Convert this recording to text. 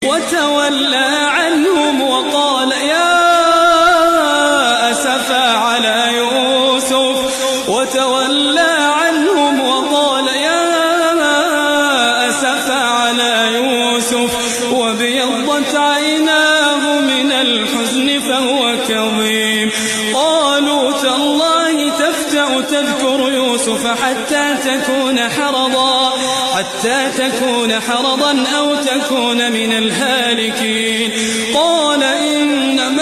وتولى عنهم وقال يا أسفا على يوسف وتولى عنهم وقال يا أسفا على يوسف وابيضت عيناه من الحزن فهو كظيم قالوا تالله تفتأ تذكر يوسف حتى تكون حرضا أو تكون من الهالكين قال إنما